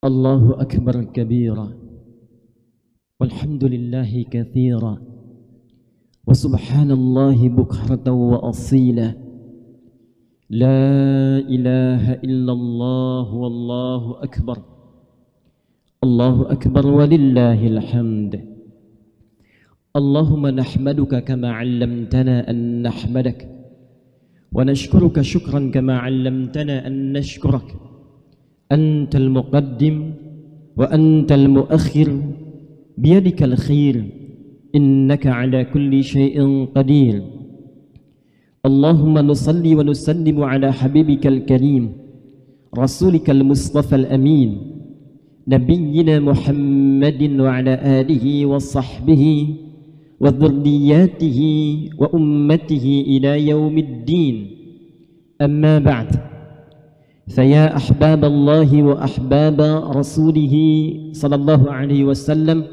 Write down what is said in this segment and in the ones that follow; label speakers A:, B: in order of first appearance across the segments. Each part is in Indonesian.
A: الله أكبر كبيرا والحمد لله كثيرا وسبحان الله بكرة وأصيلا لا إله إلا الله والله أكبر الله أكبر ولله الحمد اللهم نحمدك كما علمتنا أن نحمدك ونشكرك شكرا كما علمتنا أن نشكرك أنت المقدم وأنت المؤخر بيدك الخير إنك على كل شيء قدير اللهم نصلي ونسلم على حبيبك الكريم رسولك المصطفى الأمين نبينا محمد وعلى آله وصحبه وذرياته وأمته إلى يوم الدين أما بعد فيا أحباب الله وأحباب رسوله صلى الله عليه وسلم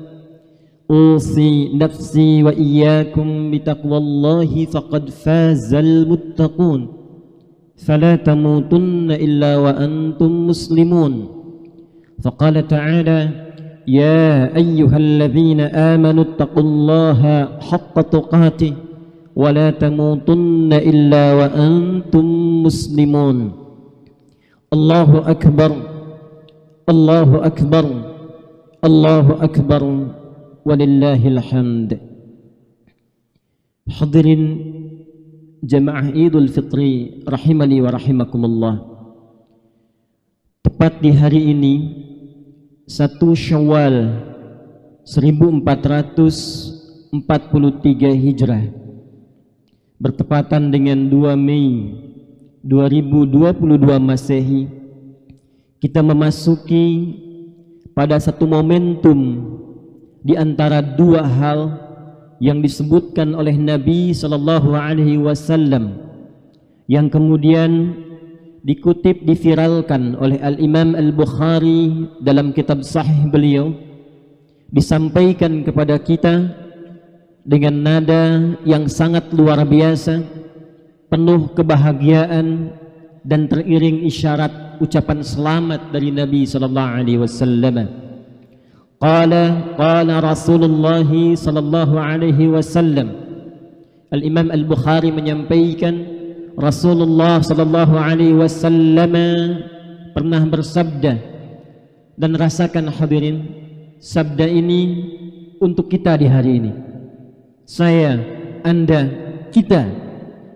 A: أوصي نفسي وإياكم بتقوى الله فقد فاز المتقون فلا تموتن إلا وأنتم مسلمون فقال تعالى يا أيها الذين آمنوا اتقوا الله حق تقاته ولا تموتن إلا وأنتم مسلمون الله أكبر الله أكبر الله أكبر ولله الحمد. Hadirin jamaah Idul Fitri rahimani wa rahimakumullah. Tepat di hari ini 1 Syawal 1443 Hijrah bertepatan dengan 2 Mei 2022 Masehi, kita memasuki pada satu momentum di antara dua hal yang disebutkan oleh Nabi sallallahu alaihi wasallam yang kemudian dikutip, diviralkan oleh Al-Imam Al-Bukhari dalam kitab sahih beliau, disampaikan kepada kita dengan nada yang sangat luar biasa, penuh kebahagiaan dan teriring isyarat ucapan selamat dari Nabi sallallahu alaihi wasallam. Qala Rasulullah sallallahu alaihi wasallam. Al-Imam Al-Bukhari menyampaikan Rasulullah sallallahu alaihi wasallam pernah bersabda, dan rasakan hadirin, sabda ini untuk kita di hari ini. Saya, Anda, kita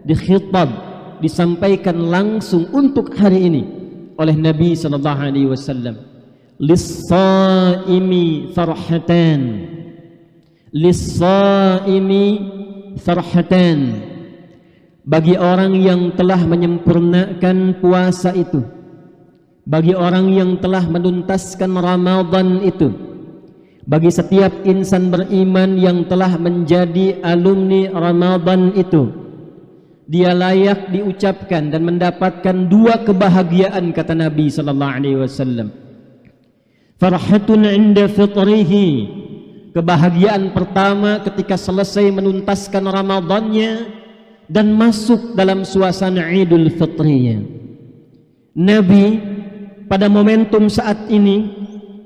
A: dikhitab, disampaikan langsung untuk hari ini oleh Nabi sallallahu alaihi wasallam. Lis-saimi farhatan, lis-saimi farhatan, bagi orang yang telah menyempurnakan puasa itu, bagi orang yang telah menuntaskan Ramadan itu, bagi setiap insan beriman yang telah menjadi alumni Ramadan itu, dia layak diucapkan dan mendapatkan dua kebahagiaan, kata Nabi sallallahu alaihi wasallam. Farhatun 'inda fitrihi, kebahagiaan pertama ketika selesai menuntaskan Ramadannya dan masuk dalam suasana Idul Fitrinya. Nabi pada momentum saat ini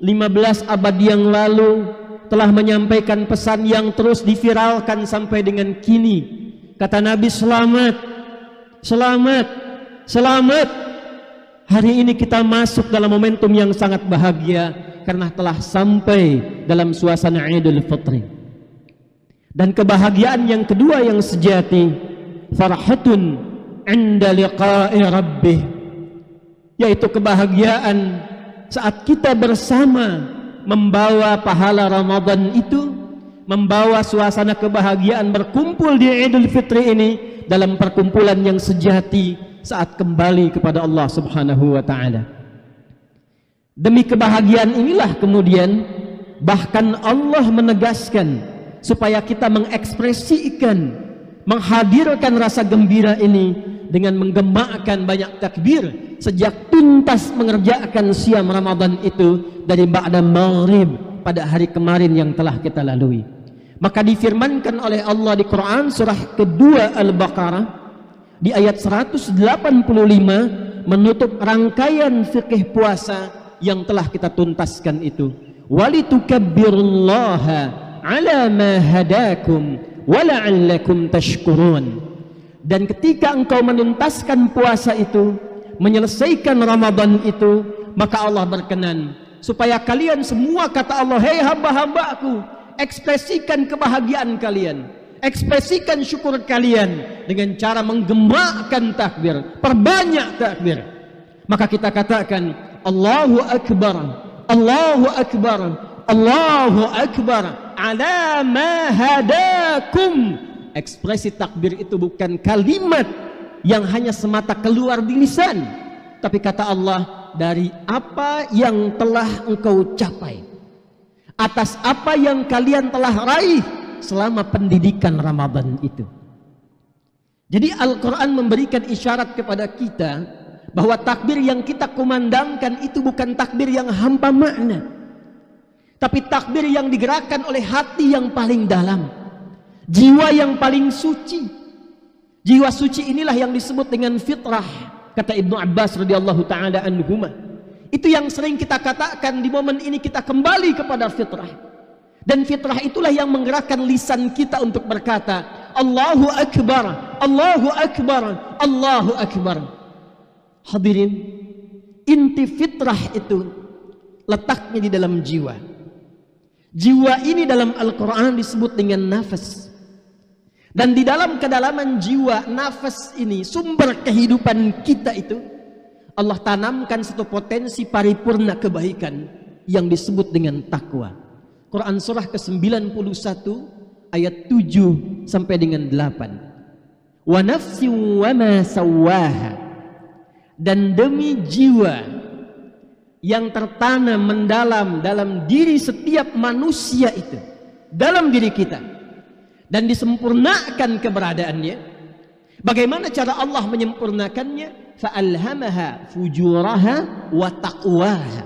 A: 15 abad yang lalu telah menyampaikan pesan yang terus diviralkan sampai dengan kini. Kata Nabi, selamat, selamat, selamat. Hari ini kita masuk dalam momentum yang sangat bahagia karena telah sampai dalam suasana Idul Fitri. Dan kebahagiaan yang kedua yang sejati, farhatun 'inda liqa'i rabbih, yaitu kebahagiaan saat kita bersama membawa pahala Ramadan itu, membawa suasana kebahagiaan berkumpul di Idul Fitri ini dalam perkumpulan yang sejati saat kembali kepada Allah Subhanahu wa taala. Demi kebahagiaan inilah kemudian bahkan Allah menegaskan supaya kita mengekspresikan, menghadirkan rasa gembira ini dengan menggemakkan banyak takbir sejak tuntas mengerjakan siam Ramadan itu dari ba'da maghrib pada hari kemarin yang telah kita lalui. Maka difirmankan oleh Allah di Quran surah kedua Al-Baqarah di ayat 185 menutup rangkaian fikih puasa yang telah kita tuntaskan itu. Walitukabbirullaha ala ma hadakum wa la'allakum tashkurun. Dan ketika engkau menuntaskan puasa itu, menyelesaikan Ramadan itu, maka Allah berkenan supaya kalian semua, kata Allah, hei hamba-hambaku, ekspresikan kebahagiaan kalian, ekspresikan syukur kalian dengan cara menggemakan takbir, perbanyak takbir. Maka kita katakan Allahu Akbar, Allahu Akbar, Allahu Akbar ala ma hadakum. Ekspresi takbir itu bukan kalimat yang hanya semata keluar di lisan, tapi kata Allah, dari apa yang telah engkau capai, atas apa yang kalian telah raih selama pendidikan Ramadan itu. Jadi Al-Quran memberikan isyarat kepada kita bahwa takbir yang kita kumandangkan itu bukan takbir yang hampa makna, tapi takbir yang digerakkan oleh hati yang paling dalam, jiwa yang paling suci. Jiwa suci inilah yang disebut dengan fitrah, kata Ibnu Abbas radhiyallahu taala anhuma. Itu yang sering kita katakan di momen ini, kita kembali kepada fitrah. Dan fitrah itulah yang menggerakkan lisan kita untuk berkata Allahu Akbar, Allahu Akbar, Allahu Akbar. Hadirin, inti fitrah itu letaknya di dalam jiwa. Jiwa ini dalam Al-Quran disebut dengan nafas. Dan di dalam kedalaman jiwa, nafas ini, sumber kehidupan kita itu, Allah tanamkan satu potensi paripurna kebaikan yang disebut dengan takwa. Quran surah ke-91 ayat 7 sampai dengan 8. Wa nafsin wa ma sawwaha. Dan demi jiwa yang tertanam mendalam dalam diri setiap manusia itu, dalam diri kita, dan disempurnakan keberadaannya. Bagaimana cara Allah menyempurnakannya? Fa'alhamaha fujuraha wa taqwaha.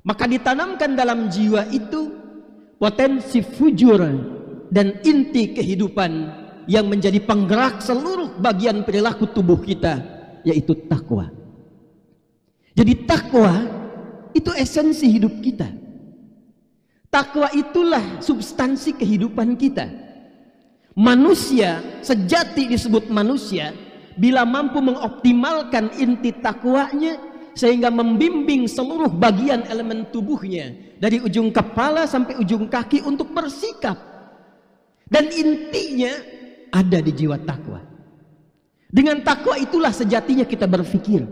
A: Maka ditanamkan dalam jiwa itu potensi fujur dan inti kehidupan yang menjadi penggerak seluruh bagian perilaku tubuh kita, yaitu takwa. Jadi takwa itu esensi hidup kita. Takwa itulah substansi kehidupan kita. Manusia sejati disebut manusia bila mampu mengoptimalkan inti takwanya, sehingga membimbing seluruh bagian elemen tubuhnya dari ujung kepala sampai ujung kaki untuk bersikap. Dan intinya ada di jiwa takwa. Dengan takwa itulah sejatinya kita berpikir.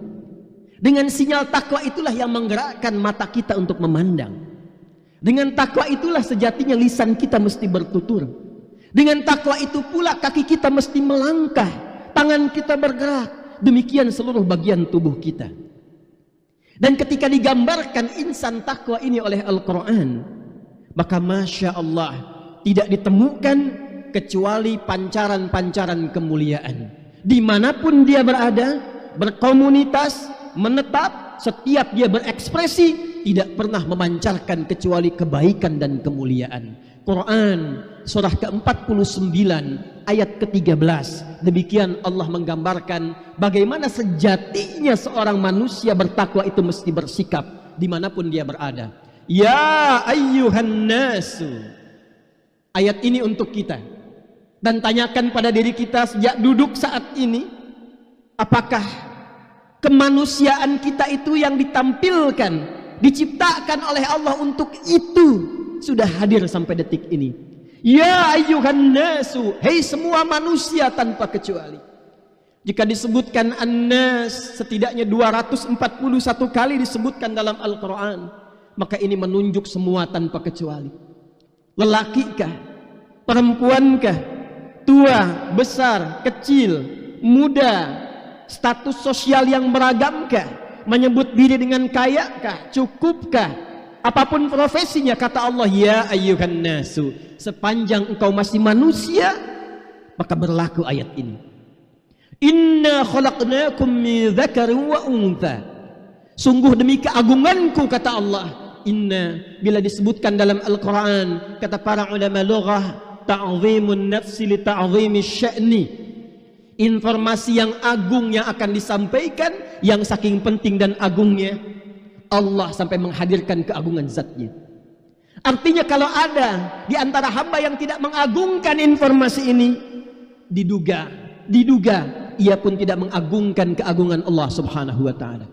A: Dengan sinyal takwa itulah yang menggerakkan mata kita untuk memandang. Dengan takwa itulah sejatinya lisan kita mesti bertutur. Dengan takwa itu pula kaki kita mesti melangkah, tangan kita bergerak, demikian seluruh bagian tubuh kita. Dan ketika digambarkan insan takwa ini oleh Al-Quran, maka Masya Allah, tidak ditemukan kecuali pancaran-pancaran kemuliaan. Dimanapun dia berada, berkomunitas, menetap, setiap dia berekspresi, tidak pernah memancarkan kecuali kebaikan dan kemuliaan. Quran surah ke-49 ayat ke-13, demikian Allah menggambarkan bagaimana sejatinya seorang manusia bertakwa itu mesti bersikap dimanapun dia berada. Ya ayyuhan nasu. Ayat ini untuk kita. Dan tanyakan pada diri kita sejak duduk saat ini, apakah kemanusiaan kita itu yang ditampilkan, diciptakan oleh Allah untuk itu, sudah hadir sampai detik ini? Ya ayyuhan nasu, hei semua manusia tanpa kecuali. Jika disebutkan an-nas setidaknya 241 kali disebutkan dalam Al-Quran, maka ini menunjuk semua tanpa kecuali. Lelakikah, perempuankah, tua, besar, kecil, muda, status sosial yang beragamkah, menyebut diri dengan kayakah, cukupkah, apapun profesinya, kata Allah, ya ayyuhan nasu, sepanjang engkau masih manusia, maka berlaku ayat ini. Inna khalaqnakum min dzakarin wa untha. Sungguh demi keagunganku, kata Allah. Inna, bila disebutkan dalam Al-Quran, kata para ulama lughah, ta'zimun nafsi li ta'zimi sya'ni. Informasi yang agung yang akan disampaikan, yang saking penting dan agungnya, Allah sampai menghadirkan keagungan zatnya. Artinya kalau ada di antara hamba yang tidak mengagungkan informasi ini, diduga ia pun tidak mengagungkan keagungan Allah subhanahu wa ta'ala.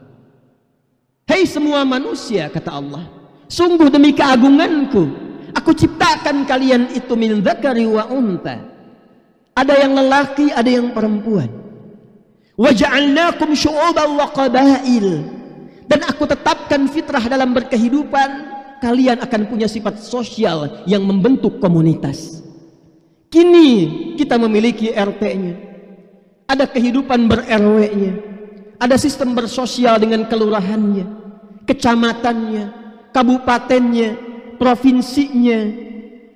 A: Hei semua manusia, kata Allah, sungguh demi keagunganku aku ciptakan kalian itu min dzakari wa untha. Ada yang lelaki, ada yang perempuan. Wa ja'alnakum syu'uban wa qabail. Dan aku tetapkan fitrah dalam berkehidupan, kalian akan punya sifat sosial yang membentuk komunitas. Kini kita memiliki RT-nya, ada kehidupan ber-RW-nya, ada sistem bersosial dengan kelurahannya, kecamatannya, kabupatennya, provinsinya,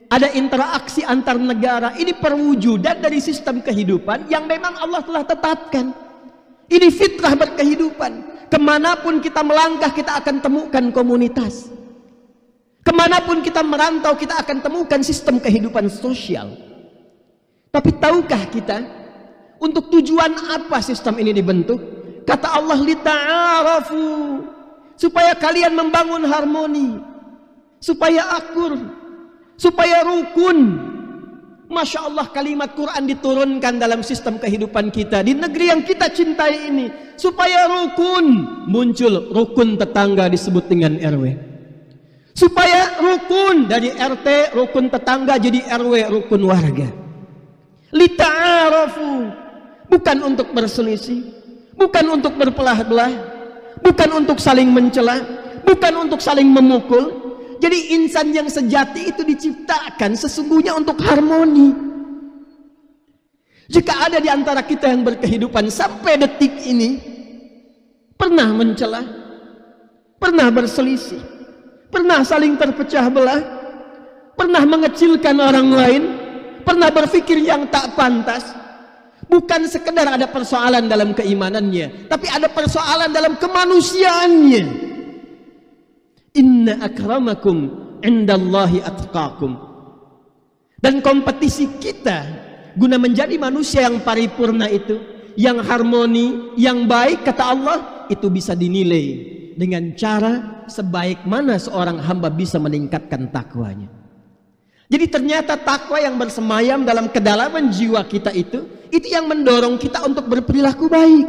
A: ada interaksi antar negara. Ini perwujudan dari sistem kehidupan yang memang Allah telah tetapkan. Ini fitrah berkehidupan. Kemanapun kita melangkah, kita akan temukan komunitas. Kemanapun kita merantau, kita akan temukan sistem kehidupan sosial. Tapi tahukah kita untuk tujuan apa sistem ini dibentuk? Kata Allah, lita'arafu, supaya kalian membangun harmoni, supaya akur, supaya rukun. Masya Allah, kalimat Quran diturunkan dalam sistem kehidupan kita di negeri yang kita cintai ini, supaya rukun. Muncul rukun tetangga disebut dengan RW, supaya rukun dari RT, rukun tetangga jadi RW, rukun warga. Lita'arafu, bukan untuk berselisih, bukan untuk berpelah-belah, bukan untuk saling mencela, bukan untuk saling memukul. Jadi insan yang sejati itu diciptakan sesungguhnya untuk harmoni. Jika ada di antara kita yang berkehidupan sampai detik ini pernah mencela, pernah berselisih, pernah saling terpecah belah, pernah mengecilkan orang lain, pernah berpikir yang tak pantas, bukan sekedar ada persoalan dalam keimanannya, tapi ada persoalan dalam kemanusiaannya. Inna akramakum indallahi atqakum. Dan kompetisi kita guna menjadi manusia yang paripurna itu, yang harmoni, yang baik, kata Allah, itu bisa dinilai dengan cara sebaik mana seorang hamba bisa meningkatkan takwanya. Jadi ternyata takwa yang bersemayam dalam kedalaman jiwa kita itu yang mendorong kita untuk berperilaku baik.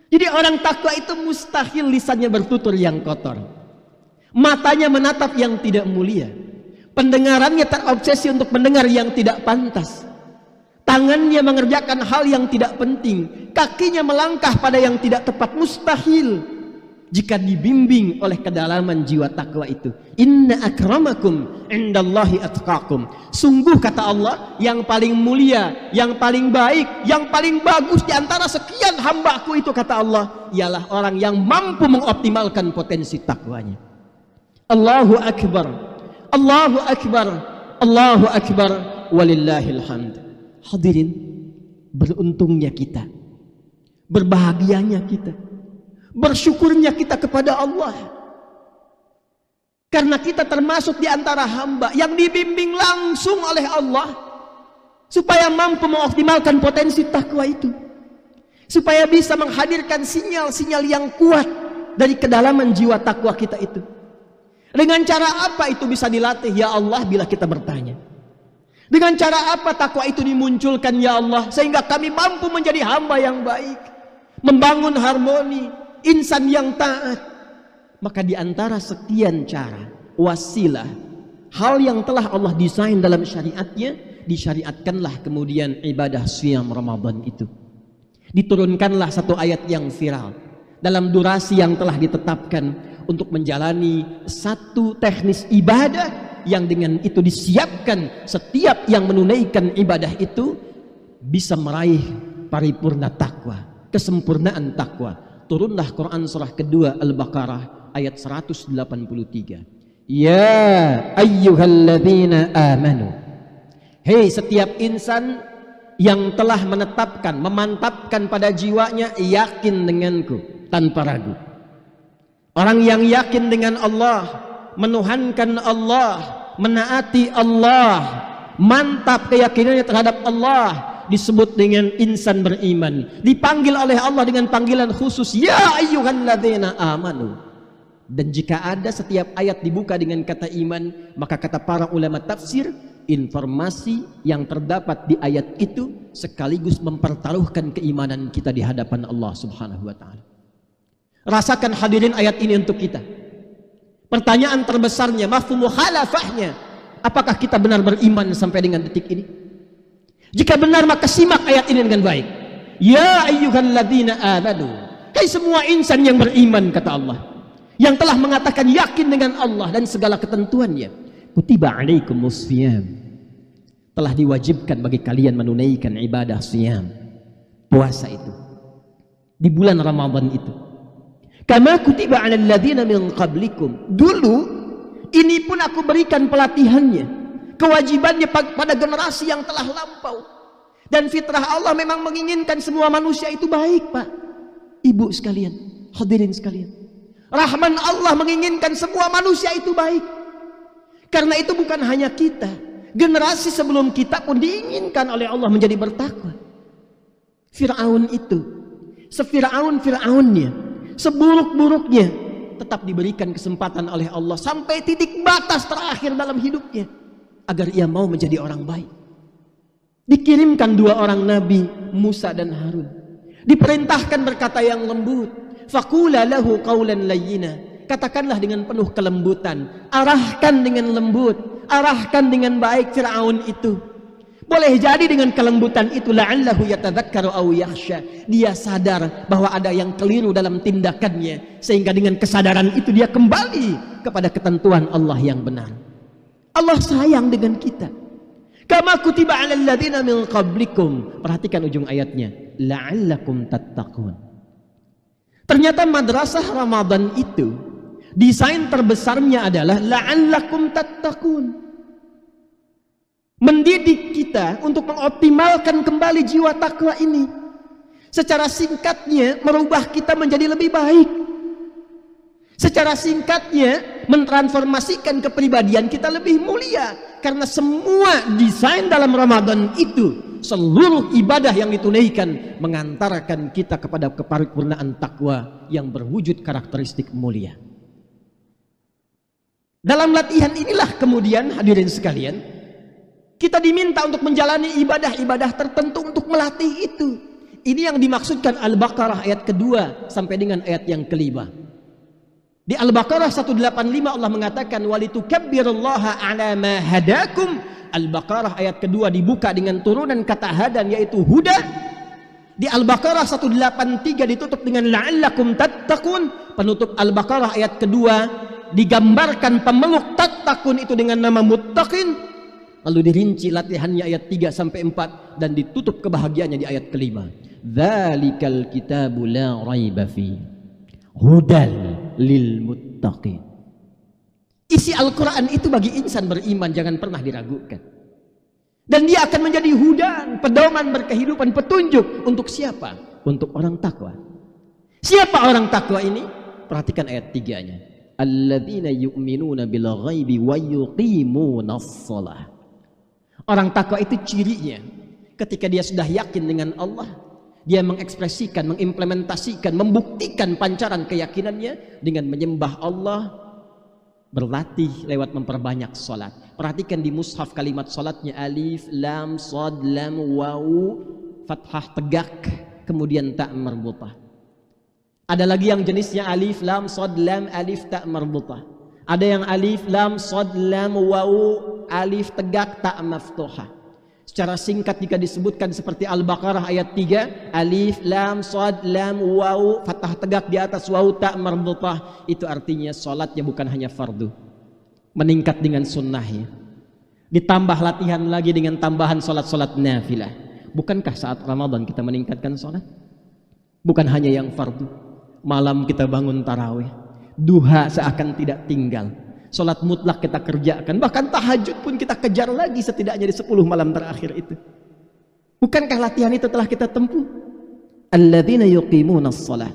A: Jadi orang takwa itu mustahil lisannya bertutur yang kotor, matanya menatap yang tidak mulia, pendengarannya terobsesi untuk mendengar yang tidak pantas, tangannya mengerjakan hal yang tidak penting, kakinya melangkah pada yang tidak tepat. Mustahil jika dibimbing oleh kedalaman jiwa takwa itu. Inna akramakum indallahi atqakum. Sungguh, kata Allah, yang paling mulia, yang paling baik, yang paling bagus di antara sekian hambaku itu, kata Allah, ialah orang yang mampu mengoptimalkan potensi takwanya. Allahu akbar, Allahu akbar, Allahu akbar, walillahil hamd. Hadirin, beruntungnya kita, berbahagianya kita, bersyukurnya kita kepada Allah, karena kita termasuk di antara hamba yang dibimbing langsung oleh Allah supaya mampu mengoptimalkan potensi takwa itu, supaya bisa menghadirkan sinyal-sinyal yang kuat dari kedalaman jiwa takwa kita itu. Dengan cara apa itu bisa dilatih, ya Allah, bila kita bertanya? Dengan cara apa takwa itu dimunculkan, ya Allah, sehingga kami mampu menjadi hamba yang baik, membangun harmoni, insan yang taat? Maka di antara sekian cara, wasilah, hal yang telah Allah desain dalam syariatnya, disyariatkanlah kemudian ibadah siyam Ramadan itu. Diturunkanlah satu ayat yang viral dalam durasi yang telah ditetapkan untuk menjalani satu teknis ibadah yang dengan itu disiapkan setiap yang menunaikan ibadah itu bisa meraih paripurna takwa, kesempurnaan takwa. Turunlah Quran surah kedua Al-Baqarah ayat 183. Ya ayyuhalladzina amanu. Hei setiap insan yang telah menetapkan, memantapkan pada jiwanya, yakin denganku tanpa ragu. Orang yang yakin dengan Allah, menuhankan Allah, menaati Allah, mantap keyakinannya terhadap Allah, disebut dengan insan beriman. Dipanggil oleh Allah dengan panggilan khusus, ya ayyuhalladzina amanu. Dan jika ada setiap ayat dibuka dengan kata iman, maka kata para ulama tafsir, informasi yang terdapat di ayat itu sekaligus mempertaruhkan keimanan kita di hadapan Allah Subhanahu wa taala. Rasakan hadirin ayat ini untuk kita. Pertanyaan terbesarnya, mafhum mukhalafahnya, apakah kita benar beriman sampai dengan detik ini? Jika benar, maka simak ayat ini dengan baik. Ya ayyuhalladzina amanu, hai semua insan yang beriman, kata Allah, yang telah mengatakan yakin dengan Allah dan segala ketentuannya, kutiba alaikumus shiyam, telah diwajibkan bagi kalian menunaikan ibadah siyam, puasa itu di bulan Ramadan itu. Kama kutiba alal ladzina min qablikum, dulu ini pun aku berikan pelatihannya, kewajibannya pada generasi yang telah lampau. Dan fitrah Allah memang menginginkan semua manusia itu baik, Pak, Ibu sekalian, hadirin sekalian. Rahman Allah menginginkan semua manusia itu baik. Karena itu bukan hanya kita, generasi sebelum kita pun diinginkan oleh Allah menjadi bertakwa. Fir'aun itu, Fir'aunnya, seburuk-buruknya, tetap diberikan kesempatan oleh Allah sampai titik batas terakhir dalam hidupnya agar ia mau menjadi orang baik. Dikirimkan dua orang nabi, Musa dan Harun, diperintahkan berkata yang lembut, faqula lahu qawlan layyina, katakanlah dengan penuh kelembutan, arahkan dengan lembut, arahkan dengan baik Fir'aun itu. Boleh jadi dengan kelembutan itu la'allahu yatadzakkaru aw yakhsha, dia sadar bahwa ada yang keliru dalam tindakannya, sehingga dengan kesadaran itu dia kembali kepada ketentuan Allah yang benar. Allah sayang dengan kita. Kama kutiba 'alal ladzina min qablikum, perhatikan ujung ayatnya, la'allakum tattaqun. Ternyata madrasah Ramadan itu desain terbesarnya adalah la'allakum tattaqun, mendidik kita untuk mengoptimalkan kembali jiwa takwa ini. Secara singkatnya merubah kita menjadi lebih baik. Secara singkatnya mentransformasikan kepribadian kita lebih mulia. Karena semua desain dalam Ramadan itu, seluruh ibadah yang ditunaikan mengantarkan kita kepada keparipurnaan takwa yang berwujud karakteristik mulia. Dalam latihan inilah kemudian hadirin sekalian, kita diminta untuk menjalani ibadah-ibadah tertentu untuk melatih itu. Ini yang dimaksudkan Al-Baqarah ayat kedua sampai dengan ayat yang kelima. Di Al-Baqarah 185 Allah mengatakan walitukabbirullaha ala ma hadakum. Al-Baqarah ayat kedua dibuka dengan turunan kata hadan, yaitu huda. Di Al-Baqarah 183 ditutup dengan la'allakum tattaqun. Penutup Al-Baqarah ayat kedua digambarkan pemeluk tattaqun itu dengan nama muttaqin. Lalu dirinci latihannya ayat 3 sampai 4 dan ditutup kebahagiaannya di ayat kelima. Dzalikal kitabu la raiba fi hudal lil muttaqin. Isi Al-Quran itu bagi insan beriman jangan pernah diragukan. Dan dia akan menjadi hudan, pedoman berkehidupan, petunjuk untuk siapa? Untuk orang takwa. Siapa orang takwa ini? Perhatikan ayat 3-nya. Alladzina yu'minuna bil ghaibi wa yuqimunas shalah. Orang takwa itu cirinya ketika dia sudah yakin dengan Allah, dia mengekspresikan, mengimplementasikan, membuktikan pancaran keyakinannya dengan menyembah Allah, berlatih lewat memperbanyak salat. Perhatikan di mushaf kalimat salatnya alif, lam, shad, lam, waw, fathah tegak, kemudian ta marbutah. Ada lagi yang jenisnya alif, lam, shad, lam, alif, ta marbutah. Ada yang alif, lam, shad, lam, waw, alif tegak, ta maftuhah. Secara singkat jika disebutkan seperti Al-Baqarah ayat 3, alif, lam, shad, lam, waw, fathah tegak di atas waw, ta marbutah, itu artinya salatnya bukan hanya fardu, meningkat dengan sunnahnya, ditambah latihan lagi dengan tambahan salat-salat nafilah. Bukankah saat Ramadan kita meningkatkan salat? Bukan hanya yang fardu, malam kita bangun tarawih, duha seakan tidak tinggal, salat mutlak kita kerjakan, bahkan tahajud pun kita kejar lagi setidaknya di 10 malam terakhir itu. Bukankah latihan itu telah kita tempuh? Alladzina yuqimunas shalah.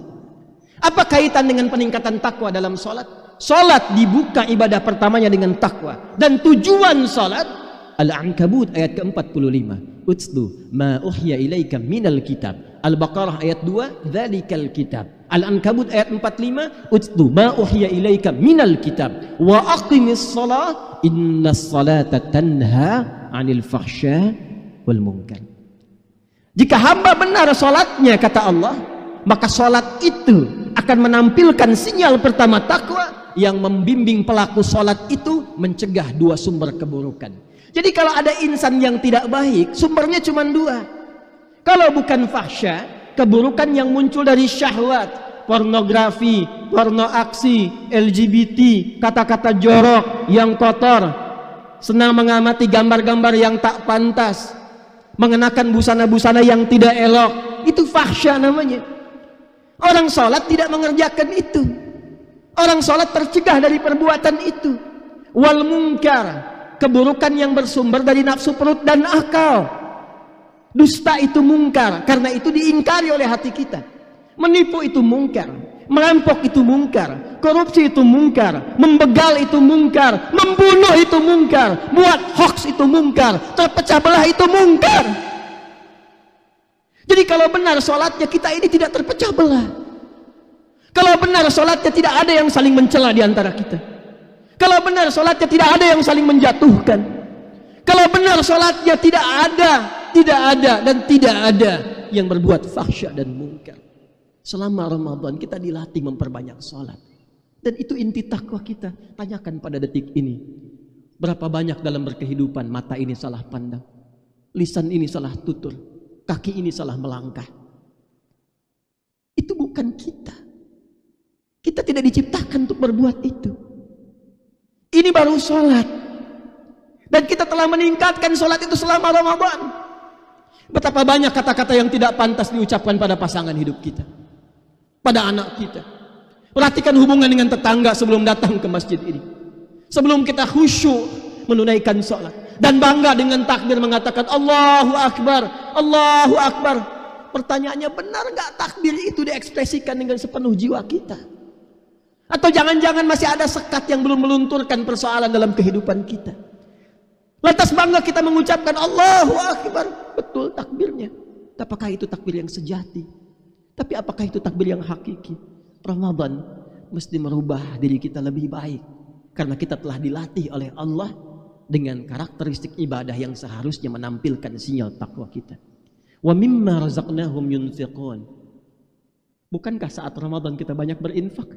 A: Apa kaitan dengan peningkatan takwa dalam salat? Salat dibuka ibadah pertamanya dengan takwa, dan tujuan salat Al-Ankabut ayat ke-45, utslu ma uhya ilaika minal kitab. Al-Baqarah ayat 2, dzalikal kitab. Al-Ankabut ayat 45, "Utlu ma uhiya ilaika minal kitab wa aqimis shalah innas salata tanha 'anil fahsya wal munkar." Jika hamba benar salatnya, kata Allah, maka salat itu akan menampilkan sinyal pertama takwa yang membimbing pelaku salat itu mencegah dua sumber keburukan. Jadi kalau ada insan yang tidak baik, sumbernya cuma dua. Kalau bukan fahsya, keburukan yang muncul dari syahwat, pornografi, porno aksi, LGBT, kata-kata jorok yang kotor, senang mengamati gambar-gambar yang tak pantas, mengenakan busana-busana yang tidak elok, itu fahsya namanya. Orang sholat tidak mengerjakan itu. Orang sholat tercegah dari perbuatan itu. Wal munkar, keburukan yang bersumber dari nafsu perut dan akal. Dusta itu mungkar, karena itu diingkari oleh hati kita. Menipu itu mungkar, merampok itu mungkar, korupsi itu mungkar, membegal itu mungkar, membunuh itu mungkar, buat hoax itu mungkar, terpecah belah itu mungkar. Jadi kalau benar sholatnya, kita ini tidak terpecah belah. Kalau benar sholatnya, tidak ada yang saling mencela di antara kita. Kalau benar sholatnya, tidak ada yang saling menjatuhkan. Kalau benar sholatnya, tidak ada dan tidak ada yang berbuat fahsya dan mungkar. Selama Ramadan kita dilatih memperbanyak sholat, dan itu inti takwa kita. Tanyakan pada detik ini, berapa banyak dalam berkehidupan mata ini salah pandang, lisan ini salah tutur, kaki ini salah melangkah. Itu bukan kita. Kita tidak diciptakan untuk berbuat itu. Ini baru sholat, dan kita telah meningkatkan sholat itu selama Ramadan. Betapa banyak kata-kata yang tidak pantas diucapkan pada pasangan hidup kita, pada anak kita. Perhatikan hubungan dengan tetangga sebelum datang ke masjid ini. Sebelum kita khusyuk menunaikan sholat dan bangga dengan takbir mengatakan Allahu Akbar, Allahu Akbar. Pertanyaannya, benar nggak takbir itu diekspresikan dengan sepenuh jiwa kita? Atau jangan-jangan masih ada sekat yang belum melunturkan persoalan dalam kehidupan kita? Lantas bangga kita mengucapkan Allahu Akbar. Betul takbirnya. Apakah itu takbir yang sejati? Tapi apakah itu takbir yang hakiki? Ramadan mesti merubah diri kita lebih baik, karena kita telah dilatih oleh Allah dengan karakteristik ibadah yang seharusnya menampilkan sinyal takwa kita. Wa mimma razaqnahum yunfiqun. Bukankah saat Ramadan kita banyak berinfak?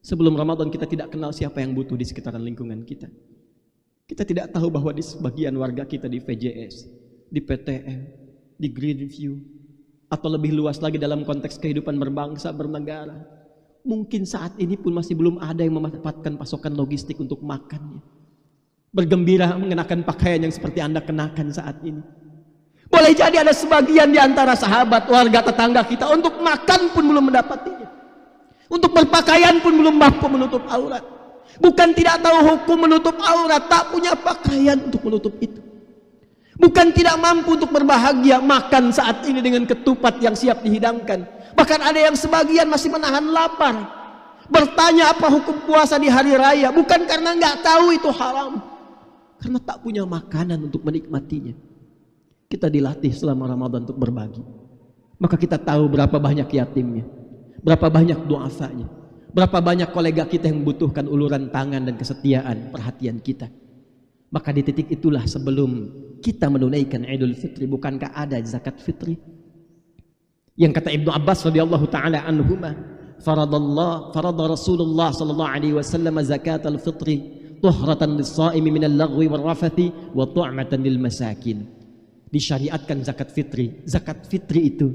A: Sebelum Ramadan kita tidak kenal siapa yang butuh di sekitaran lingkungan kita. Kita tidak tahu bahwa di sebagian warga kita di VJS, di PTN, di Greenview, atau lebih luas lagi dalam konteks kehidupan berbangsa, bernegara, mungkin saat ini pun masih belum ada yang memanfaatkan pasokan logistik untuk makannya. Bergembira mengenakan pakaian yang seperti Anda kenakan saat ini. Boleh jadi ada sebagian di antara sahabat, warga, tetangga kita untuk makan pun belum mendapatinya. Untuk berpakaian pun belum mampu menutup aurat. Bukan tidak tahu hukum menutup aurat, tak punya pakaian untuk menutup itu. Bukan tidak mampu untuk berbahagia makan saat ini dengan ketupat yang siap dihidangkan. Bahkan ada yang sebagian masih menahan lapar, bertanya apa hukum puasa di hari raya, bukan karena nggak tahu itu haram, karena tak punya makanan untuk menikmatinya. Kita dilatih selama Ramadan untuk berbagi. Maka kita tahu berapa banyak yatimnya, berapa banyak du'afanya, berapa banyak kolega kita yang membutuhkan uluran tangan dan kesetiaan perhatian kita. Maka di titik itulah sebelum kita menunaikan Idul Fitri, bukankah ada zakat fitri? Yang kata Ibnu Abbas radhiyallahu taala anhuma, farada Rasulullah sallallahu alaihi wasallam zakatal fitri tuhratan lis-shaimi minal lagwi wal rafathi wa tu'matan lil masakin. Disyariatkan zakat fitri. Zakat fitri itu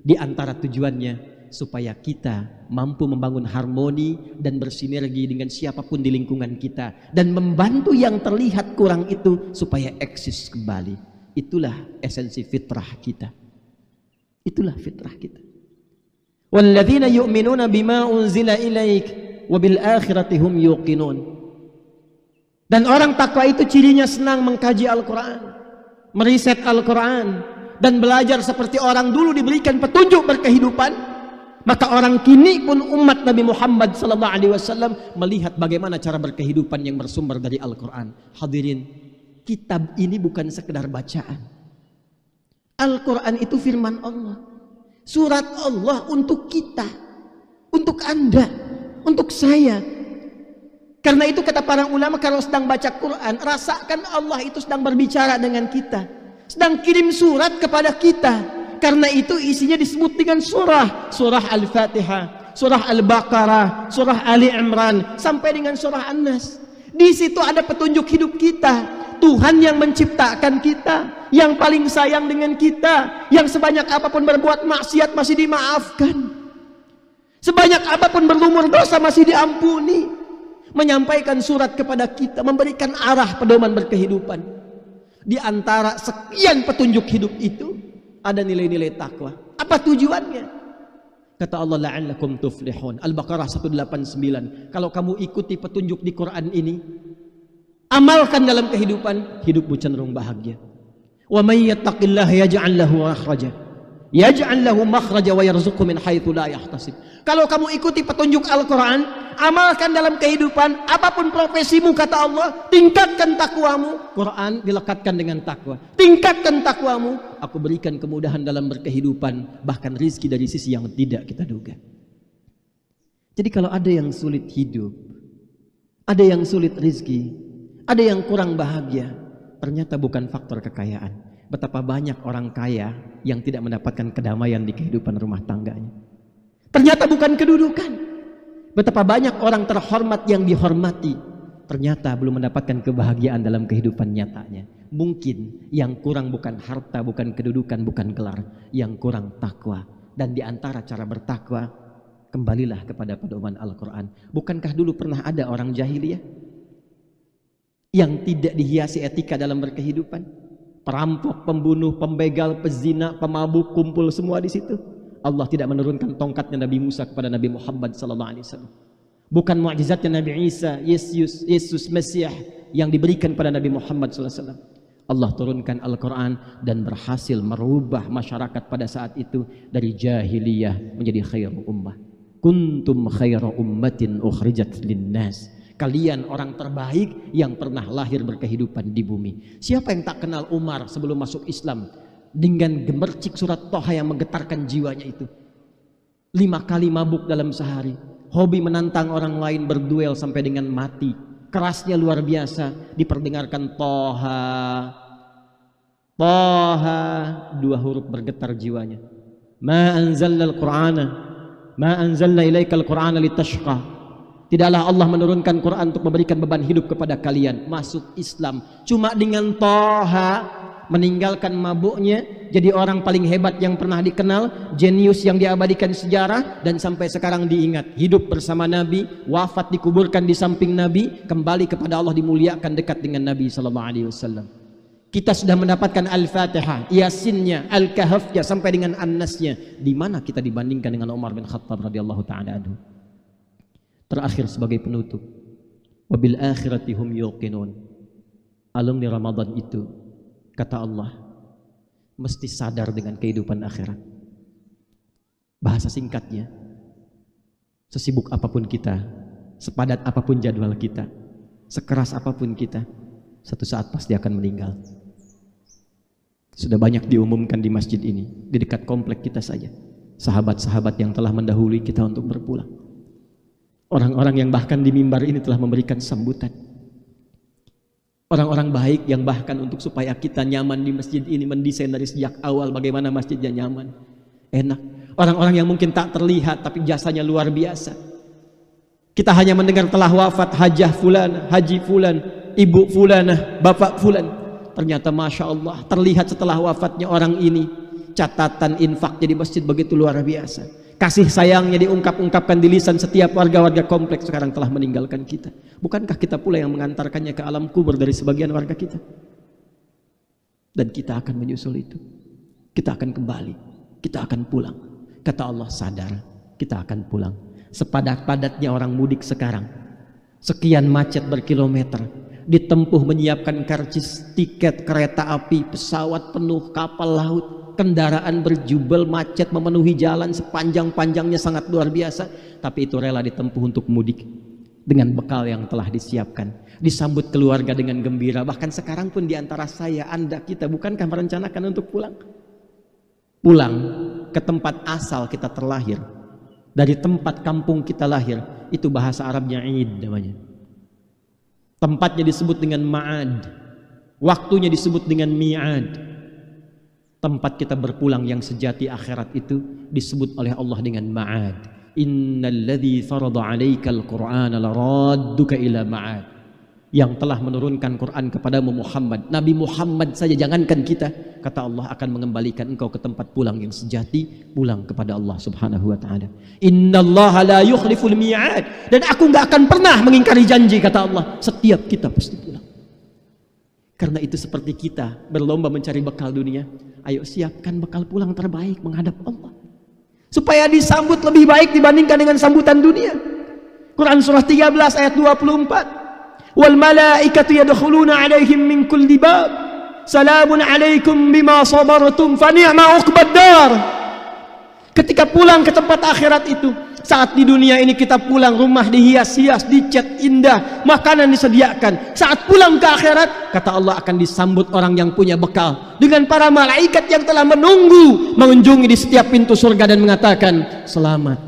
A: di antara tujuannya supaya kita mampu membangun harmoni dan bersinergi dengan siapapun di lingkungan kita, dan membantu yang terlihat kurang itu supaya eksis kembali. Itulah esensi fitrah kita. Itulah fitrah kita. Walladzina yu'minuna bima unzila ilaik wa bil akhirati hum yuqinun. Dan orang takwa itu cirinya senang mengkaji Al-Quran, meriset Al-Quran, dan belajar seperti orang dulu diberikan petunjuk berkehidupan. Maka orang kini pun umat Nabi Muhammad SAW melihat bagaimana cara berkehidupan yang bersumber dari Al-Quran. Hadirin, kitab ini bukan sekedar bacaan. Al-Quran itu firman Allah, surat Allah untuk kita. Untuk Anda, untuk saya. Karena itu kata para ulama, kalau sedang baca Quran, rasakan Allah itu sedang berbicara dengan kita, sedang kirim surat kepada kita. Karena itu isinya disebut dengan surah Al-Fatihah, surah Al-Baqarah, surah Ali Imran, sampai dengan surah An-Nas. Di situ ada petunjuk hidup kita. Tuhan yang menciptakan kita, yang paling sayang dengan kita, yang sebanyak apapun berbuat maksiat masih dimaafkan, sebanyak apapun berlumur dosa masih diampuni, menyampaikan surat kepada kita, memberikan arah pedoman berkehidupan. Di antara sekian petunjuk hidup itu ada nilai-nilai takwa. Apa tujuannya? Kata Allah, la'allakum tuflihun. Al-Baqarah 189. Kalau kamu ikuti petunjuk di Quran ini, amalkan dalam kehidupan, hidupmu cenderung bahagia. Wa may yattaqillaha yaj'al lahu makhraja. Yaj'al lahu makhraja wa yarzuqhu min haitsu la yahtasib. Kalau kamu ikuti petunjuk Al-Quran, amalkan dalam kehidupan, apapun profesimu kata Allah, tingkatkan takwamu. Quran dilekatkan dengan takwa. Tingkatkan takwamu, aku berikan kemudahan dalam berkehidupan, bahkan rizki dari sisi yang tidak kita duga. Jadi kalau ada yang sulit hidup, ada yang sulit rizki, ada yang kurang bahagia, ternyata bukan faktor kekayaan. Betapa banyak orang kaya yang tidak mendapatkan kedamaian di kehidupan rumah tangganya. Ternyata bukan kedudukan. Betapa banyak orang terhormat yang dihormati, ternyata belum mendapatkan kebahagiaan dalam kehidupan nyatanya. Mungkin yang kurang bukan harta, bukan kedudukan, bukan gelar, yang kurang takwa. Dan di antara cara bertakwa, kembalilah kepada pedoman Al-Quran. Bukankah dulu pernah ada orang jahiliyah yang tidak dihiasi etika dalam berkehidupan? Perampok, pembunuh, pembegal, pezina, pemabuk, kumpul semua di situ. Allah tidak menurunkan tongkatnya Nabi Musa kepada Nabi Muhammad SAW. Bukan mukjizatnya Nabi Isa, Yesus Mesias yang diberikan pada Nabi Muhammad SAW. Allah turunkan Al-Quran dan berhasil merubah masyarakat pada saat itu dari jahiliyah menjadi khairu ummah. Kuntum khairu ummatin ukhrijat linnas. Kalian orang terbaik yang pernah lahir berkehidupan di bumi. Siapa yang tak kenal Umar sebelum masuk Islam? Dengan gemercik surat Toha yang menggetarkan jiwanya itu. 5 kali mabuk dalam sehari. Hobi menantang orang lain berduel sampai dengan mati. Kerasnya luar biasa. Diperdengarkan Toha. Toha. 2 huruf bergetar jiwanya. Ma anzalna al-Qur'ana. Ma anzalna ilaika al-Qur'ana litashqa. Tidaklah Allah menurunkan Quran untuk memberikan beban hidup kepada kalian. Masuk Islam cuma dengan Toha, meninggalkan mabuknya, jadi orang paling hebat yang pernah dikenal, jenius yang diabadikan sejarah, dan sampai sekarang diingat. Hidup bersama Nabi, wafat dikuburkan di samping Nabi, kembali kepada Allah dimuliakan dekat dengan Nabi SAW. Kita sudah mendapatkan Al-Fatihah, Yasinnya, Al-Kahfnya, sampai dengan An-Nasnya. Di mana kita dibandingkan dengan Umar bin Khattab radhiyallahu ta'ala anhu? Terakhir sebagai penutup, wabil akhirati hum yuqinun. Alumni Ramadan itu, kata Allah, mesti sadar dengan kehidupan akhirat. Bahasa singkatnya, sesibuk apapun kita, sepadat apapun jadwal kita, sekeras apapun kita, satu saat pasti akan meninggal. Sudah banyak diumumkan di masjid ini, di dekat komplek kita saja, sahabat-sahabat yang telah mendahului kita untuk berpulang. Orang-orang yang bahkan di mimbar ini telah memberikan sambutan. Orang-orang baik yang bahkan untuk supaya kita nyaman di masjid ini mendesain dari sejak awal bagaimana masjidnya nyaman, enak. Orang-orang yang mungkin tak terlihat tapi jasanya luar biasa. Kita hanya mendengar telah wafat hajah fulan, haji fulan, ibu fulanah, bapak fulan. Ternyata Masya Allah terlihat setelah wafatnya orang ini, catatan infaknya di masjid begitu luar biasa. Kasih sayangnya diungkap-ungkapkan di lisan setiap warga-warga kompleks sekarang telah meninggalkan kita. Bukankah kita pula yang mengantarkannya ke alam kubur dari sebagian warga kita? Dan kita akan menyusul itu. Kita akan kembali. Kita akan pulang. Kata Allah, sadar, kita akan pulang. Sepadat-padatnya orang mudik sekarang. Sekian macet berkilometer. Ditempuh menyiapkan karcis, tiket, kereta api, pesawat penuh, kapal laut. Kendaraan berjubel, macet memenuhi jalan sepanjang-panjangnya, sangat luar biasa. Tapi itu rela ditempuh untuk mudik dengan bekal yang telah disiapkan. Disambut keluarga dengan gembira. Bahkan sekarang pun diantara saya, Anda, kita, bukankah merencanakan untuk pulang? Pulang ke tempat asal kita terlahir. dari tempat kampung kita lahir, itu bahasa Arabnya Id namanya. Tempatnya disebut dengan Ma'ad, waktunya disebut dengan Mi'ad. Tempat kita berpulang yang sejati akhirat itu disebut oleh Allah dengan Ma'ad. Innalladzi farada 'alaikal Qur'ana laradduka ila Ma'ad. Yang telah menurunkan Quran kepadamu Muhammad, Nabi Muhammad saja, jangankan kita, kata Allah akan mengembalikan engkau ke tempat pulang yang sejati, pulang kepada Allah Subhanahu wa taala. Innallaha la yukhliful mi'ad, dan aku enggak akan pernah mengingkari janji, kata Allah. Setiap kita pasti pulang. Karena itu seperti kita berlomba mencari bekal dunia, ayo siapkan bekal pulang terbaik menghadap Allah, supaya disambut lebih baik dibandingkan dengan sambutan dunia. Quran surah 13 ayat 24. Wal malaikatu yadkhuluna 'alaihim min kulli bab salamun 'alaikum bima sabartum fa ni'ma 'uqbad dar. Ketika pulang ke tempat akhirat itu, saat di dunia ini kita pulang, rumah dihias-hias, dicat indah, makanan disediakan. Saat pulang ke akhirat, kata Allah akan disambut orang yang punya bekal dengan para malaikat yang telah menunggu mengunjungi di setiap pintu surga dan mengatakan, selamat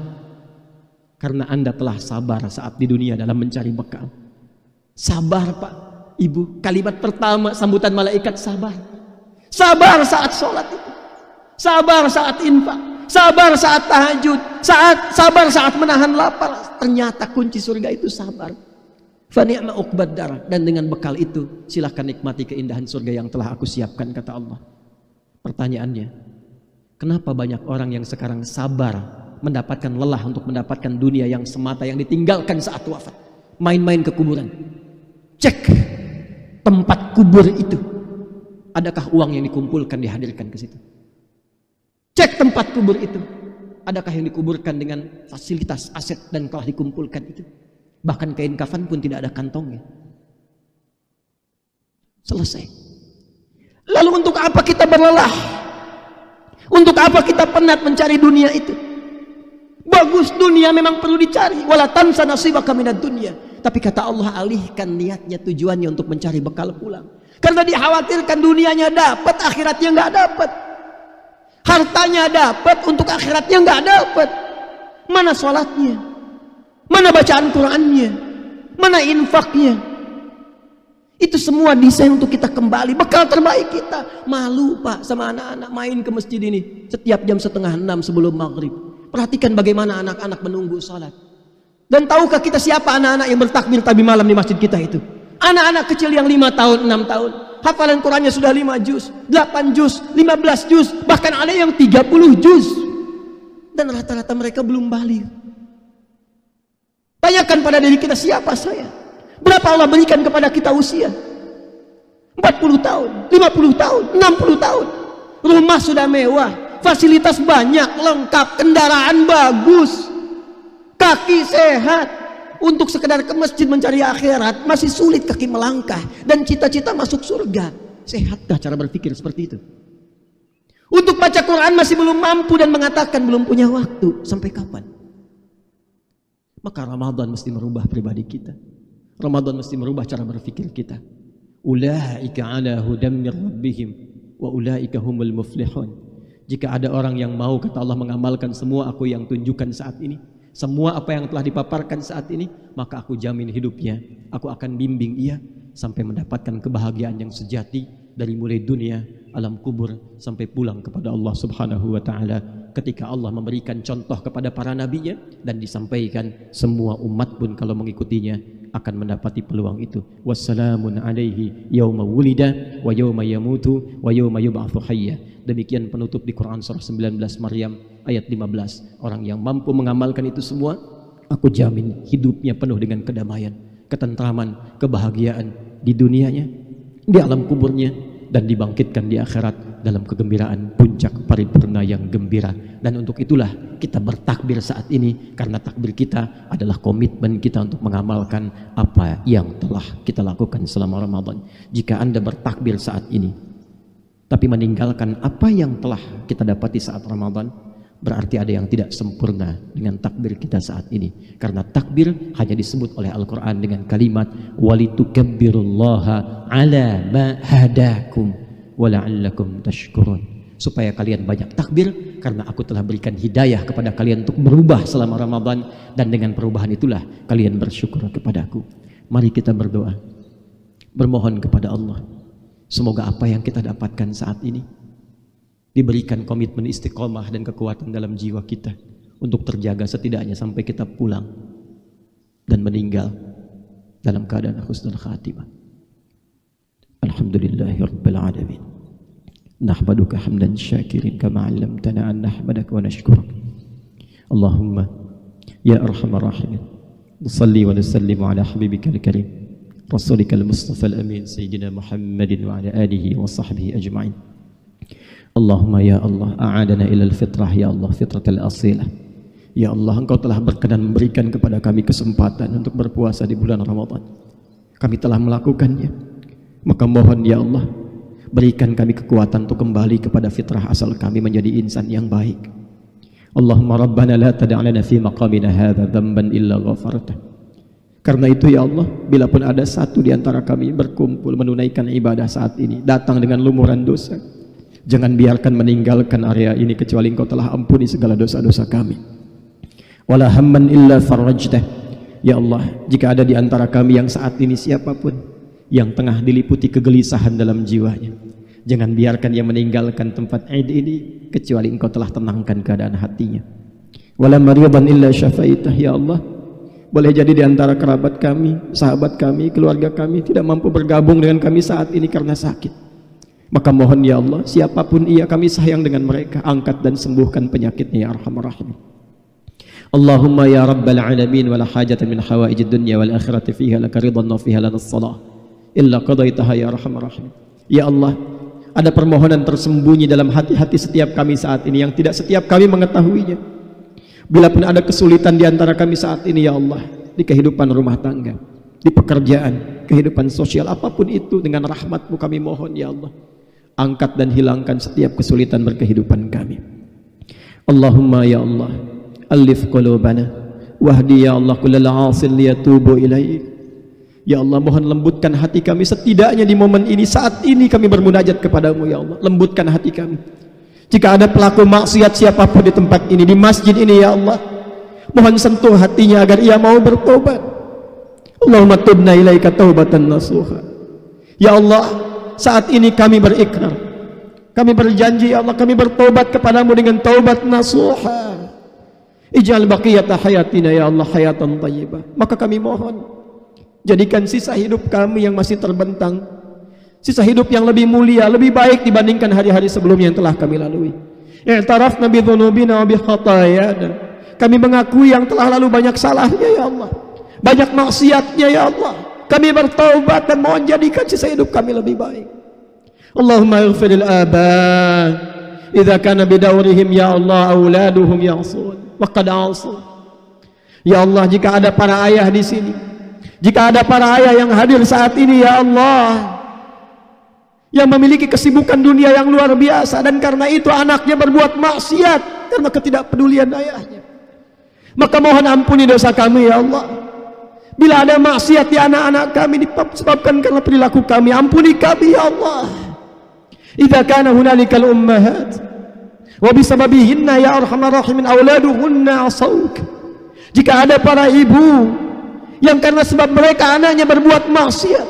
A: karena Anda telah sabar saat di dunia dalam mencari bekal. Sabar Pak, Ibu. Kalimat pertama sambutan malaikat, sabar. Sabar saat sholat itu, sabar saat infak, sabar saat tahajud, sabar saat menahan lapar. Ternyata kunci surga itu sabar. Fa ni'ma uqbad dar, dan dengan bekal itu silahkan nikmati keindahan surga yang telah aku siapkan, kata Allah. Pertanyaannya, kenapa banyak orang yang sekarang sabar mendapatkan lelah untuk mendapatkan dunia yang semata yang ditinggalkan saat wafat, main-main ke kuburan? Cek tempat kubur itu, adakah uang yang dikumpulkan dihadirkan ke situ? Cek tempat kubur itu, adakah yang dikuburkan dengan fasilitas aset dan telah dikumpulkan itu? Bahkan kain kafan pun tidak ada kantongnya. Selesai. Lalu untuk apa kita berlelah? Untuk apa kita penat mencari dunia itu? Bagus, dunia memang perlu dicari. Wala tansa nasibaka minad dunya. Tapi kata Allah, alihkan niatnya, tujuannya untuk mencari bekal pulang. Karena dikhawatirkan dunianya dapat, akhiratnya nggak dapat. Hartanya dapat, untuk akhiratnya nggak dapat. Mana sholatnya? Mana bacaan Qurannya? Mana infaknya? Itu semua desain untuk kita kembali, bekal terbaik kita. Malu Pak sama anak-anak main ke masjid ini setiap jam 5:30 sebelum maghrib. Perhatikan bagaimana anak-anak menunggu sholat. Dan tahukah kita siapa anak-anak yang bertakbir tadi malam di masjid kita itu? Anak-anak kecil yang 5 tahun, 6 tahun. Hafalan Qurannya sudah 5 juz, 8 juz, 15 juz, bahkan ada yang 30 juz. Dan rata-rata mereka belum balik. Tanyakan pada diri kita, siapa saya? Berapa Allah berikan kepada kita usia? 40 tahun, 50 tahun, 60 tahun. Rumah sudah mewah, fasilitas banyak, lengkap, kendaraan bagus, kaki sehat. Untuk sekedar ke masjid mencari akhirat masih sulit kaki melangkah, dan cita-cita masuk surga. Sehatkah cara berpikir seperti itu? Untuk baca Quran masih belum mampu dan mengatakan belum punya waktu. Sampai kapan? Maka Ramadan mesti merubah pribadi kita. Ramadan mesti merubah cara berpikir kita. Ulaika ala hudam mir rabbihim wa ulaika humul muflihun. Jika ada orang yang mau, kata Allah, mengamalkan semua aku yang tunjukkan saat ini, semua apa yang telah dipaparkan saat ini, maka aku jamin hidupnya, aku akan bimbing ia sampai mendapatkan kebahagiaan yang sejati, dari mulai dunia, alam kubur, sampai pulang kepada Allah Subhanahu wa ta'ala. Ketika Allah memberikan contoh kepada para nabinya dan disampaikan, semua umat pun kalau mengikutinya akan mendapati peluang itu. Wassalamun alaihi yawma wulida wa yawma yamutu wa yawma yub'atsu hayya. Demikian penutup di Quran surah 19 Maryam ayat 15. Orang yang mampu mengamalkan itu semua, aku jamin hidupnya penuh dengan kedamaian, ketentraman, kebahagiaan di dunianya, di alam kuburnya, dan dibangkitkan di akhirat dalam kegembiraan puncak paripurna yang gembira. Dan untuk itulah kita bertakbir saat ini, karena takbir kita adalah komitmen kita untuk mengamalkan apa yang telah kita lakukan selama Ramadan. Jika Anda bertakbir saat ini tapi meninggalkan apa yang telah kita dapati saat Ramadan, berarti ada yang tidak sempurna dengan takbir kita saat ini. Karena takbir hanya disebut oleh Al-Quran dengan kalimat walitukabbirullaha ala ma hadakum wa la'allakum tashkurun, supaya kalian banyak takbir, karena aku telah berikan hidayah kepada kalian untuk berubah selama Ramadan, dan dengan perubahan itulah kalian bersyukur kepadaku. Mari kita berdoa, bermohon kepada Allah, semoga apa yang kita dapatkan saat ini diberikan komitmen istiqomah dan kekuatan dalam jiwa kita untuk terjaga setidaknya sampai kita pulang dan meninggal dalam keadaan husnul khatimah. Alhamdulillahirabbil alamin. Nahmaduka hamdan syakirin kama 'allamtana an nahmadaka wa nashkuruk. Allahumma ya arhamar rahimin, nusalli wa nusallimu ala habibikal karim, rasulikal mustafa al-amin, sayyidina Muhammadin wa ala alihi wa sahbihi ajma'in. Allahumma ya Allah, a'adana ilal fitrah ya Allah, fitratal asilah. Ya Allah, Engkau telah berkenan memberikan kepada kami kesempatan untuk berpuasa di bulan Ramadan. Kami telah melakukannya, maka mohon ya Allah, berikan kami kekuatan untuk kembali kepada fitrah asal kami menjadi insan yang baik. Allahumma rabbana la tada'lana fi maqamina hadha dhanban illa ghafartah. Karena itu ya Allah, bila pun ada satu di antara kami berkumpul menunaikan ibadah saat ini, datang dengan lumuran dosa, jangan biarkan meninggalkan area ini kecuali Engkau telah ampuni segala dosa-dosa kami. Wala hamman illa farajtah. Ya Allah, jika ada di antara kami yang saat ini siapapun yang tengah diliputi kegelisahan dalam jiwanya, jangan biarkan ia meninggalkan tempat Id ini kecuali Engkau telah tenangkan keadaan hatinya. Wala maridan illa syafaitah. Ya Allah, boleh jadi di antara kerabat kami, sahabat kami, keluarga kami tidak mampu bergabung dengan kami saat ini karena sakit. Maka mohon ya Allah, siapapun ia, kami sayang dengan mereka, angkat dan sembuhkan penyakitnya ya arhamar rahimin. Allahumma ya rabbal alamin, wala hajatan min hawaijid dunya wal akhirati fiha laka ridwan wa fiha lana salah illa qadaitaha ya arhamar rahimin. Ya Allah, ada permohonan tersembunyi dalam hati-hati setiap kami saat ini yang tidak setiap kami mengetahuinya. Bila pun ada kesulitan di antara kami saat ini ya Allah, di kehidupan rumah tangga, di pekerjaan, kehidupan sosial, apapun itu, dengan rahmat-Mu kami mohon ya Allah, angkat dan hilangkan setiap kesulitan berkehidupan kami. Allahumma ya Allah, alif qulubana wahdi ya Allah kullal 'asil liyatubu ilaik. Ya Allah, mohon lembutkan hati kami setidaknya di momen ini, saat ini kami bermunajat kepadamu ya Allah, lembutkan hati kami. Jika ada pelaku maksiat siapapun di tempat ini, di masjid ini ya Allah, mohon sentuh hatinya agar ia mau bertobat. Allahumma tubna ilaika taubatan nasuha. Ya Allah, saat ini kami berikrar, kami berjanji ya Allah, kami bertobat kepadamu dengan taubat nasuha. Ij'al baqiyata hayatina ya Allah hayatan thayyibah. Maka kami mohon, jadikan sisa hidup kami yang masih terbentang, sisa hidup yang lebih mulia, lebih baik dibandingkan hari-hari sebelumnya yang telah kami lalui. I'tarafna bi dhunubina wa bi khatayana. Kami mengakui yang telah lalu banyak salahnya ya Allah, banyak maksiatnya ya Allah. Kami bertaubat dan mohon jadikan sisa hidup kami lebih baik. Allahumma ighfiril aba idza kana bidawrihim ya Allah auladuhum ya'sun wa qad 'asun. Ya Allah, jika ada para ayah di sini, jika ada para ayah yang hadir saat ini ya Allah, yang memiliki kesibukan dunia yang luar biasa, dan karena itu anaknya berbuat maksiat karena ketidakpedulian ayahnya, maka mohon ampuni dosa kami ya Allah. Bila ada maksiat di anak-anak kami disebabkan karena perilaku kami, ampuni kami ya Allah. Idza kana hunalikal ummahat wa bisababihinna ya arhamar rahimin auladuhunna asawk. Jika ada para ibu yang karena sebab mereka anaknya berbuat maksiat,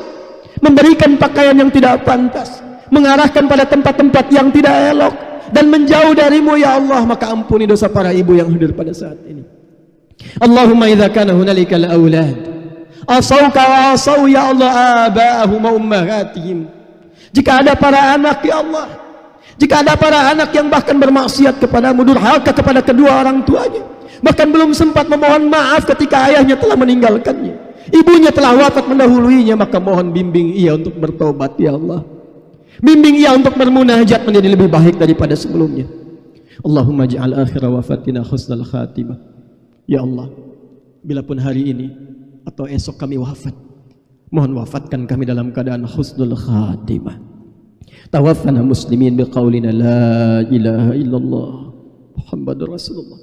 A: memberikan pakaian yang tidak pantas, mengarahkan pada tempat-tempat yang tidak elok, dan menjauh darimu ya Allah, maka ampuni dosa para ibu yang hadir pada saat ini. Allahumma idza kana hunalikal aulad asauka wa asau ya Allah aba'ahum wa ummahatihim. Jika ada para anak ya Allah, jika ada para anak yang bahkan bermaksiat kepadamu, durhaka kepada kedua orang tuanya, bahkan belum sempat memohon maaf ketika ayahnya telah meninggalkannya, ibunya telah wafat mendahuluinya, maka mohon bimbing ia untuk bertobat ya Allah, bimbing ia untuk bermunajat menjadi lebih baik daripada sebelumnya. Allahumma ja'al akhir wafatina husnal khatimah. Ya Allah, bila pun hari ini atau esok kami wafat, mohon wafatkan kami dalam keadaan husnul khatimah. Tawaffana muslimin biqaulina la ilaha illallah Muhammadur Rasulullah.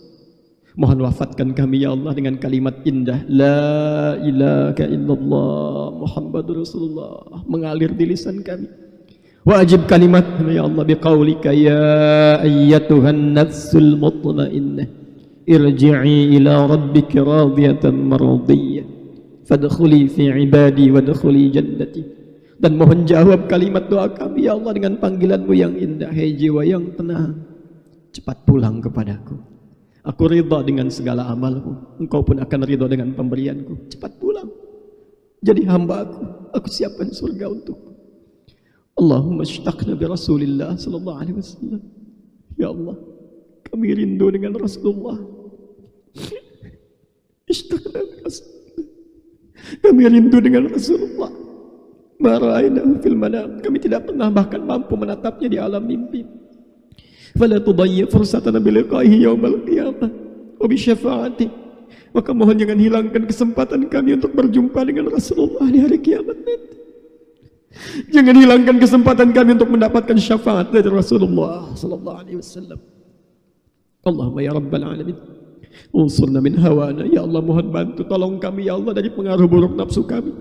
A: Mohon wafatkan kami ya Allah dengan kalimat indah la ilaha illallah Muhammadur Rasulullah mengalir di lisan kami. Wajib kalimatnya ya Allah biqaulika ya ayyatuhan nafsul mutmainnah irji'i ila rabbika radiyatan mardiyah fadkhuli fi ibadi wadkhuli jannati. Dan mohon jawab kalimat doa kami ya Allah dengan panggilanmu yang indah. Hai jiwa yang tenang, cepat pulang kepadaku. Aku ridha dengan segala amalku, engkau pun akan ridha dengan pemberianku. Cepat pulang jadi hamba aku siapkan surga untukmu. Allahumma ishtaqna bi Rasulillah sallallahu alaihi wasallam. Ya Allah, kami rindu dengan Rasulullah. Ishtaqna bi Rasulillah. Kami rindu dengan Rasulullah. Ma ra'aynahu fil manam. Kami tidak pernah bahkan mampu menatapnya di alam mimpi. Fala tudayyi fursatana bi liqa'ihi yaumal qiyamah wa bi syafa'atihi. Maka mohon jangan hilangkan kesempatan kami untuk berjumpa dengan Rasulullah di hari kiamat nanti. Jangan hilangkan kesempatan kami untuk mendapatkan syafaat dari Rasulullah sallallahu alaihi wasallam. Allahumma ya rabbal alamin, unsurna min hawana. Ya Allah, mohon bantu tolong kami ya Allah dari pengaruh buruk nafsu kami.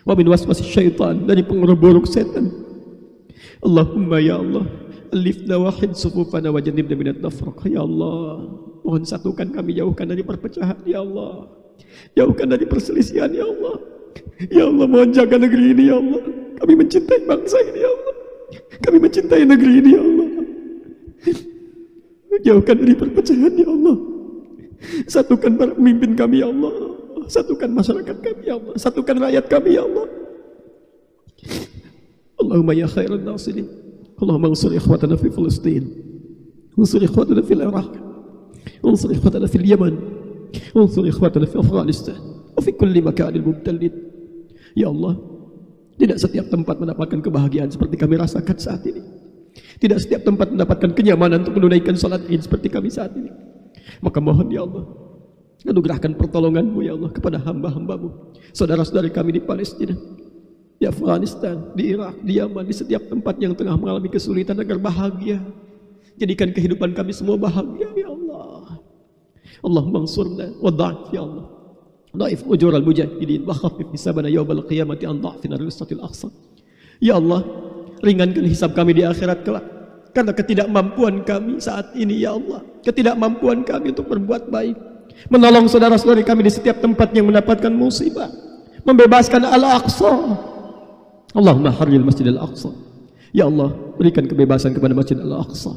A: Wa min waswasis syaitan, dari pengaruh buruk setan. Allahumma ya Allah, alifna wahid sufufana wa jannibna minat tafraq. Ya Allah, mohon satukan kami, jauhkan dari perpecahan ya Allah. Jauhkan dari perselisihan ya Allah. Ya Allah, mohon jaga negeri ini ya Allah. Kami mencintai bangsa ini ya Allah. Kami mencintai negeri ini ya Allah. Jauhkan dari perpecahan ya Allah. Satukan para pemimpin kami ya Allah. Satukan masyarakat kami ya Allah. Satukan rakyat kami ya Allah. Allahumma ya khairan nasirin. Allahumma ansur ikhwatana fi Palestin. Ansur ikhwatana fil Iraq. Ansur ikhwatana fil Yaman. Ansur ikhwatana fi Afghanistan. Wa fi kulli makanil mubtalin. Ya Allah, tidak setiap tempat mendapatkan kebahagiaan seperti kami rasakan saat ini. Tidak setiap tempat mendapatkan kenyamanan untuk menunaikan salat Id seperti kami saat ini. Maka mohon ya Allah, anugerahkan pertolongan-Mu ya Allah kepada hamba-hamba-Mu, saudara-saudari kami di Palestina, di Afghanistan, di Irak, di Yaman, di setiap tempat yang tengah mengalami kesulitan agar bahagia. Jadikan kehidupan kami semua bahagia ya Allah. Allahumma ansurna wa dha'if ya Allah. Dhaif ujur al-mujahidin wa khaffif hisabana yawmal qiyamati an dha'fina al-ustatil aqsa. Ya Allah, ringankan hisab kami di akhirat kelak karena ketidakmampuan kami saat ini ya Allah. Ketidakmampuan kami untuk berbuat baik, menolong saudara-saudari kami di setiap tempat yang mendapatkan musibah, membebaskan Al-Aqsa. Allahumma harril Masjid Al-Aqsa. Ya Allah, berikan kebebasan kepada Masjid Al-Aqsa.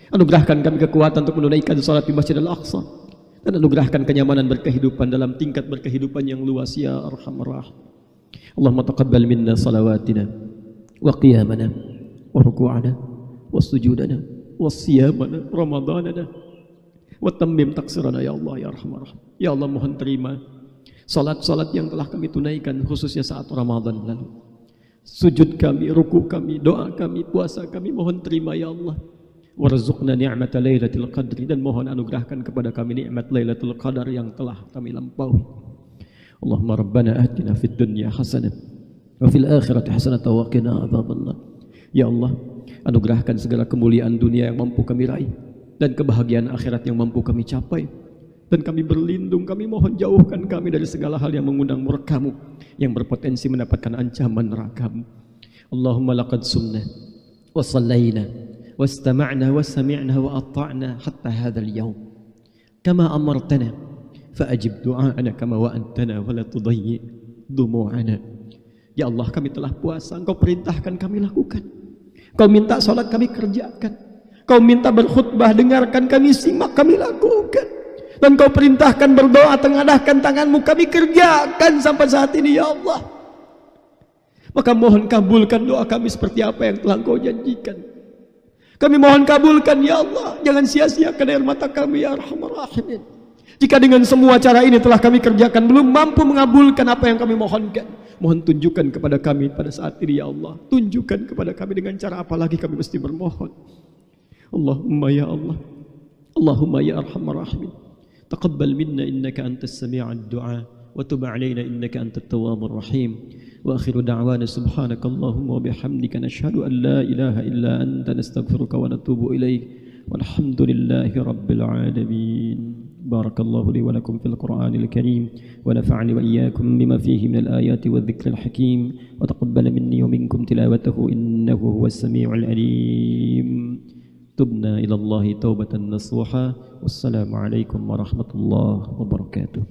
A: Anugerahkan kami kekuatan untuk menunaikan salat di Masjid Al-Aqsa. Dan anugerahkan kenyamanan berkehidupan dalam tingkat berkehidupan yang luas ya Arhamar Rahim. Allahumma taqabbal minna salawatina wa qiyamana wa ruku'ana wa sujudana wa siyamana ramadanana wa tammim taksirana ya Allah ya Arhamar Rahim. Ya Allah, mohon terima salat-salat yang telah kami tunaikan khususnya saat Ramadan lalu. Sujud kami, ruku kami, doa kami, puasa kami, mohon terima ya Allah. Warzuqna ni'mata lailatul qadri, dan mohon anugerahkan kepada kami nikmat lailatul qadar yang telah kami lampaui. Allahumma rabbana atina fid dunya hasanah wa fil akhirati hasanah wa qina adzabannar. Ya Allah, anugerahkan segala kemuliaan dunia yang mampu kami raih dan kebahagiaan akhirat yang mampu kami capai. Dan kami berlindung, kami mohon jauhkan kami dari segala hal yang mengundang murka-Mu, yang berpotensi mendapatkan ancaman neraka-Mu. Allahumma laqad sumna wa sallaina واستمعنا وسمعنا وأطعنا حتى هذا اليوم كما أمرتنا فأجب دعاءنا كما وأنتنا ولا تضيع دموعنا. Ya Allah, kami telah puasa, Engkau perintahkan kami lakukan. Kau minta salat kami kerjakan. Kau minta berkhutbah dengarkan kami simak kami lakukan. Dan Kau perintahkan berdoa tengadahkan tanganmu kami kerjakan sampai saat ini ya Allah. Maka mohon kabulkan doa kami seperti apa yang telah Engkau janjikan. Kami mohon kabulkan ya Allah, jangan sia-siakan air mata kami ya Arhamar Rahimin. Jika dengan semua cara ini telah kami kerjakan belum mampu mengabulkan apa yang kami mohonkan, mohon tunjukkan kepada kami pada saat ini ya Allah. Tunjukkan kepada kami dengan cara apa lagi kami mesti bermohon. Allahumma ya Allah, Allahumma ya Arhamar Rahimin, taqabbal minna innaka antas sami'ud du'a wa tub 'alaina innaka antat tawwabur rahim. Wa akhiru da'wana subhanaka Allahumma wa bihamdika nashhadu an la ilaha illa anta nastaghfiruka wa natubu ilaik. Walhamdulillahi rabbil alamin. بارك الله لي ولكم في القرآن الكريم ونفعني وإياكم بما فيه من الآيات والذكر الحكيم وتقبل مني ومنكم تلاوته إنه هو السميع العليم تبنا إلى الله توبة نصوحا والسلام عليكم ورحمة الله وبركاته